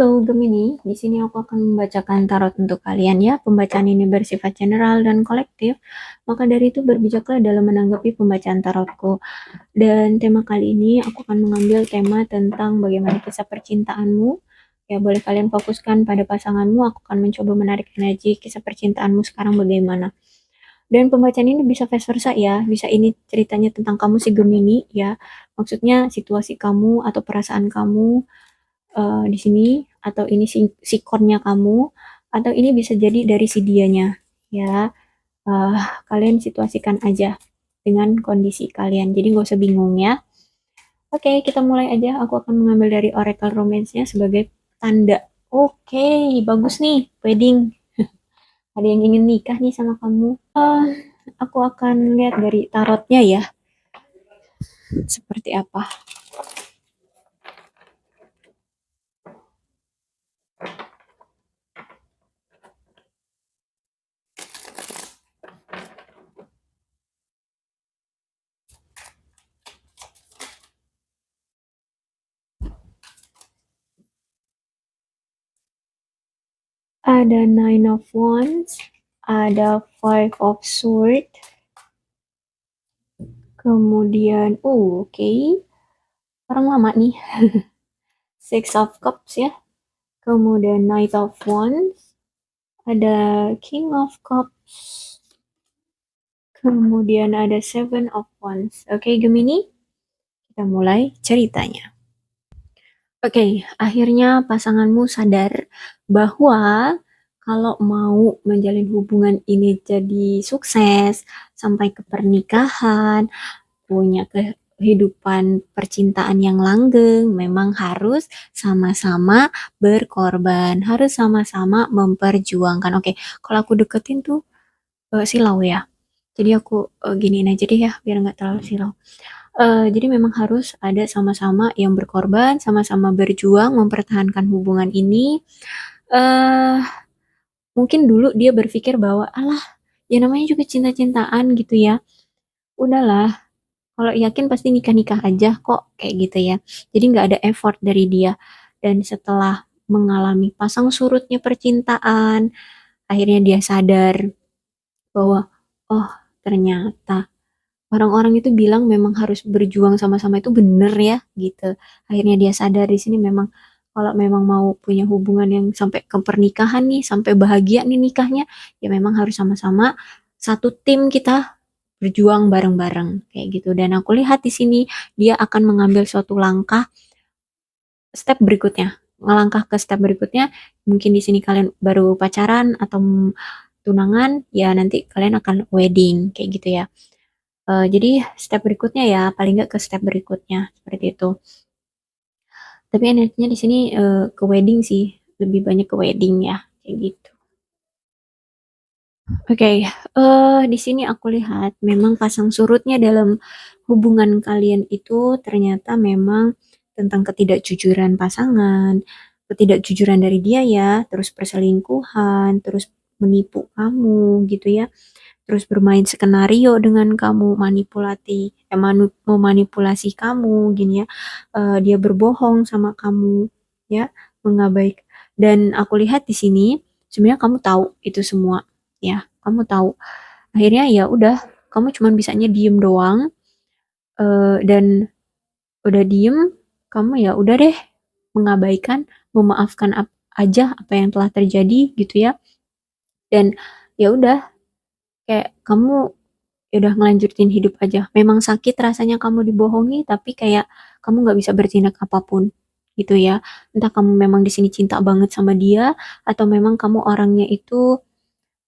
Halo Gemini, di sini aku akan membacakan tarot untuk kalian ya. Pembacaan ini bersifat general dan kolektif, maka dari itu berbijaklah dalam menanggapi pembacaan tarotku. Dan tema kali ini aku akan mengambil tema tentang bagaimana kisah percintaanmu. Ya, boleh kalian fokuskan pada pasanganmu, aku akan mencoba menarik energi kisah percintaanmu sekarang bagaimana. Dan pembacaan ini bisa vice versa ya, bisa ini ceritanya tentang kamu si Gemini ya. Maksudnya situasi kamu atau perasaan kamu di sini, atau ini sikonnya kamu, atau ini bisa jadi dari si dianya ya. Eh, Kalian situasikan aja dengan kondisi kalian, jadi nggak usah bingung ya. Oke, kita mulai aja. Aku akan mengambil dari oracle romance-nya sebagai tanda. Oke, bagus nih, wedding. Ada yang ingin nikah nih sama kamu. Aku akan lihat dari tarotnya ya, seperti apa. Ada Nine of Wands, ada Five of Swords, kemudian, oke, orang lama nih, Six of Cups ya, kemudian Knight of Wands, ada King of Cups, kemudian ada Seven of Wands. Oke, Gemini, kita mulai ceritanya. Oke, akhirnya pasanganmu sadar bahwa kalau mau menjalin hubungan ini jadi sukses sampai ke pernikahan, punya kehidupan percintaan yang langgeng, memang harus sama-sama berkorban, harus sama-sama memperjuangkan. Oke, kalau aku deketin tuh silau ya. Jadi aku giniin aja deh ya, biar nggak terlalu silau. Jadi memang harus ada sama-sama yang berkorban, sama-sama berjuang mempertahankan hubungan ini. eh Mungkin dulu dia berpikir bahwa, alah, ya namanya juga cinta-cintaan gitu ya. Udahlah, kalau yakin pasti nikah-nikah aja kok, kayak gitu ya. Jadi nggak ada effort dari dia. Dan setelah mengalami pasang surutnya percintaan, akhirnya dia sadar bahwa, oh ternyata orang-orang itu bilang memang harus berjuang sama-sama itu bener ya, gitu. Akhirnya dia sadar di sini memang kalau memang mau punya hubungan yang sampai ke pernikahan nih, sampai bahagia nih nikahnya, ya memang harus sama-sama satu tim kita berjuang bareng-bareng kayak gitu. Dan aku lihat di sini dia akan mengambil suatu langkah step berikutnya. Ngelangkah ke step berikutnya, mungkin di sini kalian baru pacaran atau tunangan, ya nanti kalian akan wedding kayak gitu ya. Jadi step berikutnya ya, paling nggak ke step berikutnya seperti itu. Tapi energinya di sini ke wedding sih, lebih banyak ke wedding ya, kayak gitu. Oke, di sini aku lihat memang pasang surutnya dalam hubungan kalian itu ternyata memang tentang ketidakjujuran pasangan, ketidakjujuran dari dia ya, terus perselingkuhan, terus menipu kamu gitu ya, terus bermain skenario dengan kamu, memanipulasi kamu gini ya, dia berbohong sama kamu ya, mengabaikan. Dan aku lihat di sini sebenarnya kamu tahu itu semua ya, kamu tahu. Akhirnya ya udah, kamu cuma bisanya diem doang, dan udah diem, kamu ya udah deh mengabaikan, memaafkan aja apa yang telah terjadi gitu ya. Dan ya udah, kayak kamu ya udah ngelanjutin hidup aja. Memang sakit rasanya kamu dibohongi, tapi kayak kamu nggak bisa bertindak apapun gitu ya. Entah kamu memang di sini cinta banget sama dia, atau memang kamu orangnya itu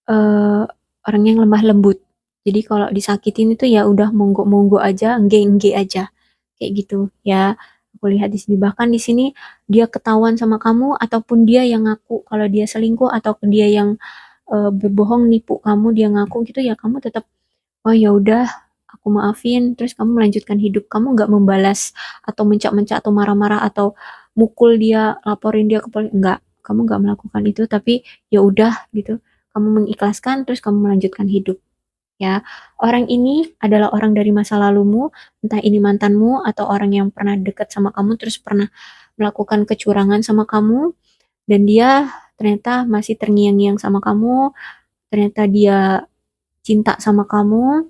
eh, orang yang lemah lembut. Jadi kalau disakitin itu ya udah monggo-monggo aja, engge-engge aja. Kayak gitu ya. Aku lihat di sini, bahkan di sini dia ketahuan sama kamu ataupun dia yang ngaku kalau dia selingkuh, atau dia yang berbohong nipu kamu, dia ngaku gitu ya, kamu tetap, oh ya udah, aku maafin, terus kamu melanjutkan hidup. Kamu nggak membalas atau mencak-mencak atau marah-marah atau mukul dia, laporin dia ke polisi, nggak. Kamu nggak melakukan itu, tapi ya udah gitu, kamu mengikhlaskan, terus kamu melanjutkan hidup ya. Orang ini adalah orang dari masa lalumu, entah ini mantanmu atau orang yang pernah dekat sama kamu terus pernah melakukan kecurangan sama kamu. dan dia ternyata masih terngiang-ngiang sama kamu, ternyata dia cinta sama kamu,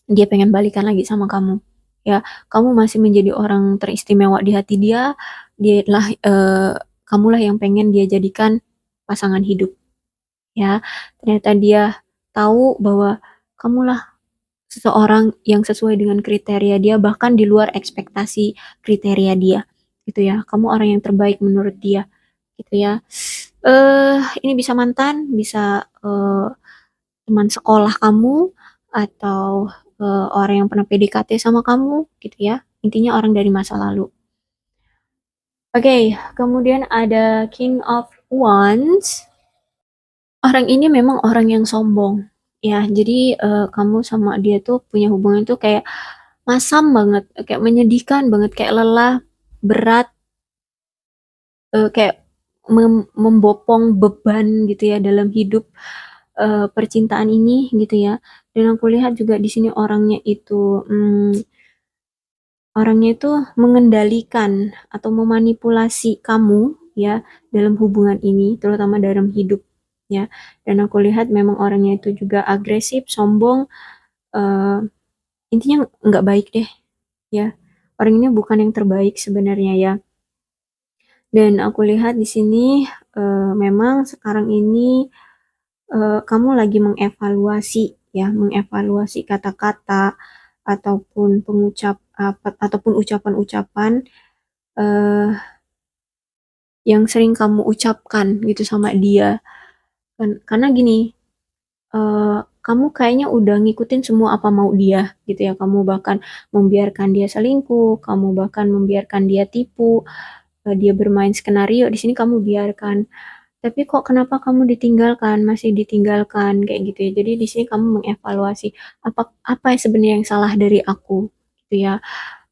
dia pengen balikan lagi sama kamu. Ya, kamu masih menjadi orang teristimewa di hati dia, dialah kamulah yang pengen dia jadikan pasangan hidup. Ya, ternyata dia tahu bahwa kamulah seseorang yang sesuai dengan kriteria dia, bahkan di luar ekspektasi kriteria dia, gitu ya. Kamu orang yang terbaik menurut dia, gitu ya. Ini bisa mantan, bisa teman sekolah kamu, atau orang yang pernah PDKT sama kamu, gitu ya. Intinya orang dari masa lalu. Oke, kemudian ada King of Wands. Orang ini memang orang yang sombong, ya. Jadi kamu sama dia tuh punya hubungan tuh kayak masam banget, kayak menyedihkan banget, kayak lelah, berat, kayak membopong beban gitu ya dalam hidup percintaan ini gitu ya. Dan aku lihat juga di sini orangnya itu mengendalikan atau memanipulasi kamu ya dalam hubungan ini, terutama dalam hidup ya. Dan aku lihat memang orangnya itu juga agresif, sombong, eh, intinya nggak baik deh ya. Orang ini bukan yang terbaik sebenarnya ya. Dan aku lihat di sini memang sekarang ini kamu lagi mengevaluasi kata-kata ataupun ataupun ucapan-ucapan eh, yang sering kamu ucapkan gitu sama dia. Karena gini, kamu kayaknya udah ngikutin semua apa mau dia gitu ya. Kamu bahkan membiarkan dia selingkuh, kamu bahkan membiarkan dia tipu, dia bermain skenario di sini kamu biarkan. Tapi kok kenapa kamu ditinggalkan, masih ditinggalkan kayak gitu ya. Jadi di sini kamu mengevaluasi apa apa yang sebenarnya yang salah dari aku gitu ya.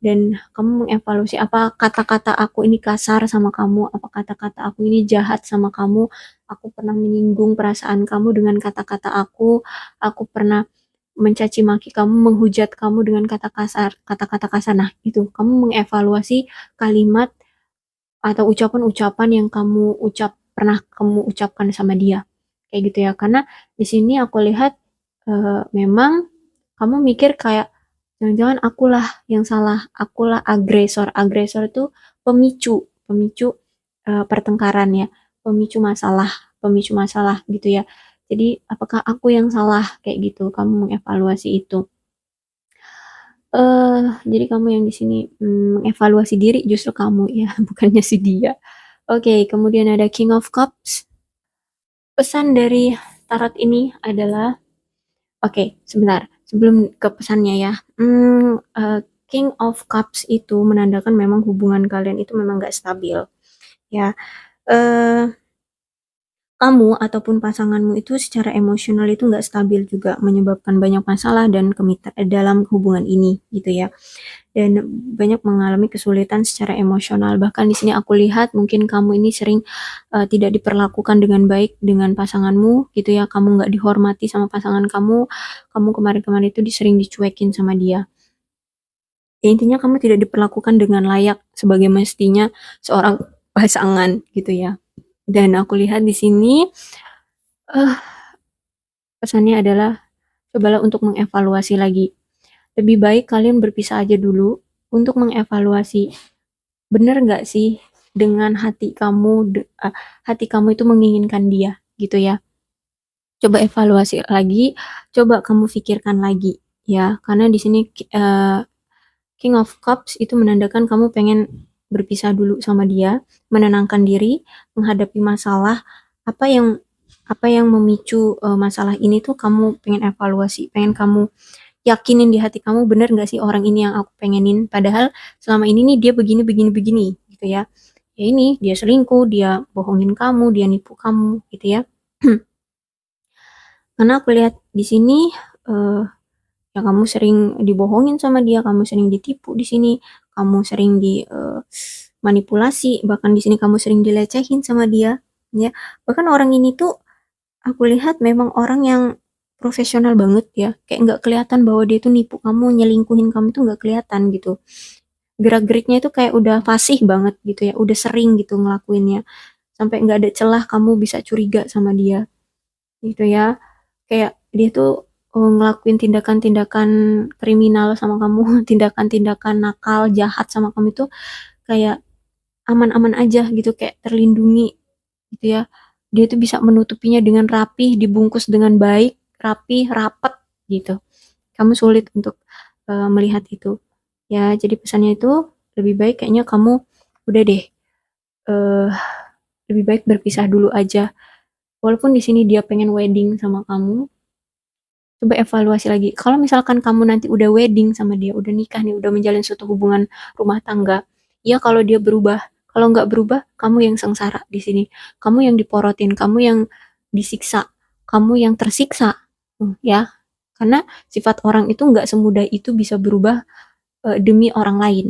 Dan kamu mengevaluasi apa kata-kata aku ini kasar sama kamu, apa kata-kata aku ini jahat sama kamu, aku pernah menyinggung perasaan kamu dengan kata-kata aku pernah mencaci maki kamu, menghujat kamu dengan kata-kata kasar. Nah, itu kamu mengevaluasi kalimat atau ucapan-ucapan yang pernah kamu ucapkan sama dia. Kayak gitu ya. Karena di sini aku lihat memang kamu mikir kayak jangan-jangan akulah yang salah, akulah agresor. Agresor itu pemicu, pemicu pertengkaran ya, pemicu masalah gitu ya. Jadi apakah aku yang salah kayak gitu? Kamu mengevaluasi itu. Jadi kamu yang di sini mengevaluasi diri justru kamu ya, bukannya si dia. Oke, kemudian ada King of Cups. Pesan dari tarot ini adalah, oke, sebentar. Sebelum ke pesannya ya. King of Cups itu menandakan memang hubungan kalian itu memang gak stabil. Ya, eh kamu ataupun pasanganmu itu secara emosional itu nggak stabil juga, menyebabkan banyak masalah dan dalam hubungan ini gitu ya. Dan banyak mengalami kesulitan secara emosional. Bahkan di sini aku lihat mungkin kamu ini sering tidak diperlakukan dengan baik dengan pasanganmu gitu ya. Kamu nggak dihormati sama pasangan kamu kemarin-kemarin itu sering dicuekin sama dia. Ya, intinya kamu tidak diperlakukan dengan layak sebagai mestinya seorang pasangan gitu ya. Dan aku lihat di sini eh pesannya adalah cobalah untuk mengevaluasi lagi. Lebih baik kalian berpisah aja dulu untuk mengevaluasi. Bener nggak sih dengan hati kamu itu menginginkan dia gitu ya. Coba evaluasi lagi, coba kamu pikirkan lagi ya. Karena di sini King of Cups itu menandakan kamu pengen berpisah dulu sama dia, menenangkan diri, menghadapi masalah, apa yang apa yang memicu masalah ini tuh kamu pengen evaluasi, pengen kamu yakinin di hati kamu, bener nggak sih orang ini yang aku pengenin, padahal selama ini nih dia begini begini begini gitu ya. Ya ini dia selingkuh, dia bohongin kamu, dia nipu kamu gitu ya. Karena aku lihat di sini eh, ya kamu sering dibohongin sama dia, kamu sering ditipu di sini, kamu sering manipulasi, bahkan di sini kamu sering dilecehin sama dia ya. Bahkan orang ini tuh aku lihat memang orang yang profesional banget ya, kayak nggak kelihatan bahwa dia tuh nipu kamu, nyelingkuhin kamu tuh nggak kelihatan gitu. Gerak-geriknya itu kayak udah fasih banget gitu ya, udah sering gitu ngelakuinnya. sampai nggak ada celah kamu bisa curiga sama dia gitu ya. Kayak dia tuh ngelakuin tindakan-tindakan kriminal sama kamu, tindakan-tindakan nakal, jahat sama kamu itu kayak aman-aman aja gitu, kayak terlindungi gitu ya. Dia tuh bisa menutupinya dengan rapih, dibungkus dengan baik, rapih, rapet gitu. Kamu sulit untuk melihat itu. Ya, jadi pesannya itu lebih baik kayaknya kamu udah deh eh lebih baik berpisah dulu aja. Walaupun di sini dia pengen wedding sama kamu, coba evaluasi lagi. Kalau misalkan kamu nanti udah wedding sama dia, udah nikah nih, udah menjalin suatu hubungan rumah tangga, ya kalau dia berubah. Kalau nggak berubah, kamu yang sengsara di sini. Kamu yang diporotin, kamu yang disiksa, kamu yang tersiksa. Ya, karena sifat orang itu nggak semudah itu bisa berubah demi orang lain.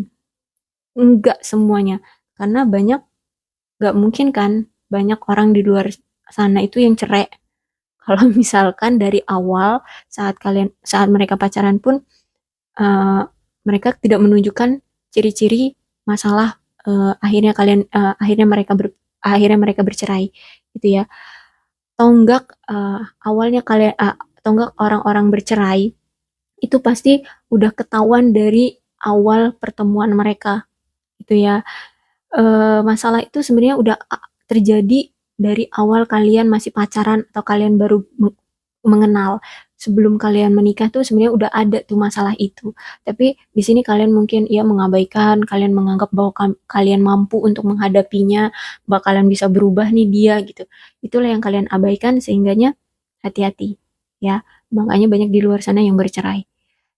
Enggak semuanya. Karena nggak mungkin kan, banyak orang di luar sana itu yang cerai. Kalau misalkan dari awal saat mereka pacaran pun eh, mereka tidak menunjukkan ciri-ciri masalah akhirnya mereka bercerai gitu ya. Tonggak awalnya tonggak orang-orang bercerai itu pasti udah ketahuan dari awal pertemuan mereka gitu ya. Masalah itu sebenarnya udah terjadi dari awal kalian masih pacaran atau kalian baru mengenal. Sebelum kalian menikah tuh sebenarnya udah ada tuh masalah itu. Tapi di sini kalian mungkin ya mengabaikan, kalian menganggap bahwa kalian mampu untuk menghadapinya, bakalan bisa berubah nih dia gitu. Itulah yang kalian abaikan sehingganya hati-hati ya. Makanya banyak di luar sana yang bercerai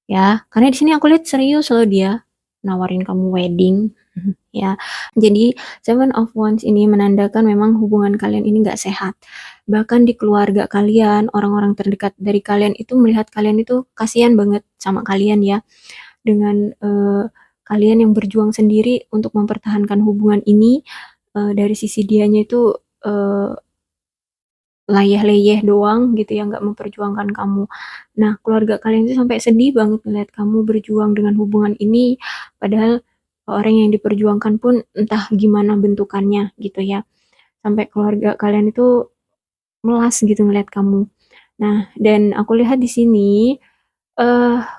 ya. Karena di sini aku lihat serius loh dia nawarin kamu wedding ya. Jadi Seven of Wands ini menandakan memang hubungan kalian ini nggak sehat. Bahkan di keluarga kalian, orang-orang terdekat dari kalian itu melihat kalian itu kasihan banget sama kalian ya. Dengan kalian yang berjuang sendiri untuk mempertahankan hubungan ini, dari sisi dianya itu eh, layeh-leyeh doang gitu ya, nggak memperjuangkan kamu. Nah, keluarga kalian itu sampai sedih banget melihat kamu berjuang dengan hubungan ini, padahal orang yang diperjuangkan pun entah gimana bentukannya gitu ya. Sampai keluarga kalian itu melas gitu ngeliat kamu. Nah, dan aku lihat di sini,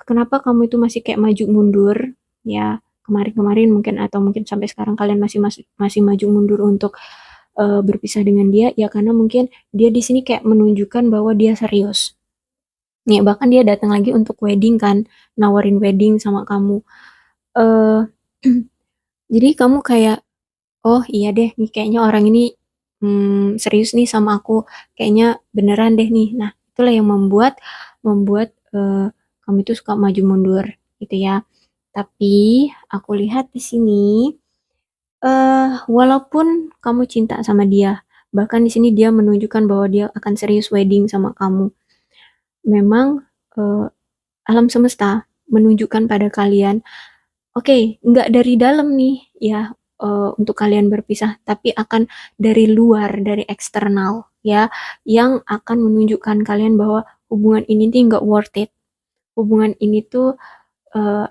kenapa kamu itu masih kayak maju mundur ya, kemarin-kemarin mungkin atau mungkin sampai sekarang kalian masih masih masih maju mundur untuk berpisah dengan dia, ya karena mungkin dia di sini kayak menunjukkan bahwa dia serius. Nih, bahkan dia datang lagi untuk wedding kan, nawarin wedding sama kamu. Eh jadi kamu kayak, oh iya deh, nih kayaknya orang ini serius nih sama aku, kayaknya beneran deh nih. Nah, itulah yang membuat membuat kamu itu suka maju mundur gitu ya. Tapi aku lihat di sini, walaupun kamu cinta sama dia, bahkan di sini dia menunjukkan bahwa dia akan serius wedding sama kamu. Memang eh, alam semesta menunjukkan pada kalian, oke, nggak dari dalam nih ya untuk kalian berpisah, tapi akan dari luar, dari eksternal ya, yang akan menunjukkan kalian bahwa hubungan ini nih nggak worth it. Hubungan ini tuh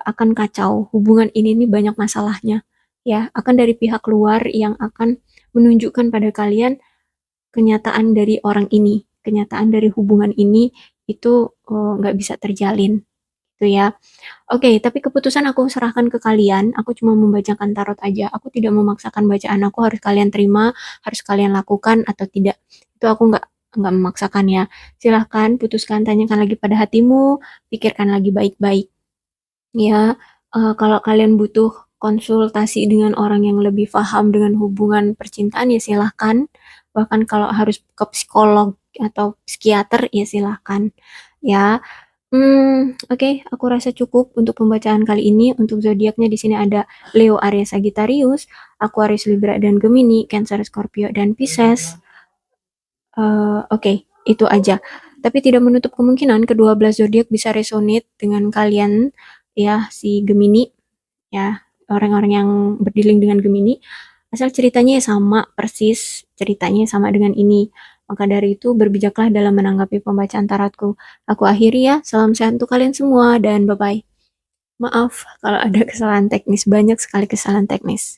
akan kacau. Hubungan ini nih banyak masalahnya ya. Akan dari pihak luar yang akan menunjukkan pada kalian kenyataan dari orang ini, kenyataan dari hubungan ini itu nggak bisa terjalin gitu ya. Oke, tapi keputusan aku serahkan ke kalian. Aku cuma membacakan tarot aja. Aku tidak memaksakan bacaan aku harus kalian terima, harus kalian lakukan atau tidak. Itu aku nggak memaksakan ya. Silahkan putuskan, tanyakan lagi pada hatimu, pikirkan lagi baik-baik. Ya, kalau kalian butuh konsultasi dengan orang yang lebih paham dengan hubungan percintaan ya silahkan. Bahkan kalau harus ke psikolog atau psikiater ya silahkan. Ya, oke, aku rasa cukup untuk pembacaan kali ini. Untuk zodiaknya di sini ada Leo, Aries, Sagittarius, Aquarius, Libra, dan Gemini, Cancer, Scorpio, dan Pisces. Oke, itu aja. Tapi tidak menutup kemungkinan kedua belas zodiak bisa resonate dengan kalian ya, si Gemini ya, orang-orang yang berdealing dengan Gemini. Asal ceritanya ya sama persis, ceritanya sama dengan ini. Maka dari itu berbijaklah dalam menanggapi pembacaan tarotku. Aku akhiri ya, salam sehat untuk kalian semua dan bye-bye. Maaf kalau ada kesalahan teknis, banyak sekali kesalahan teknis.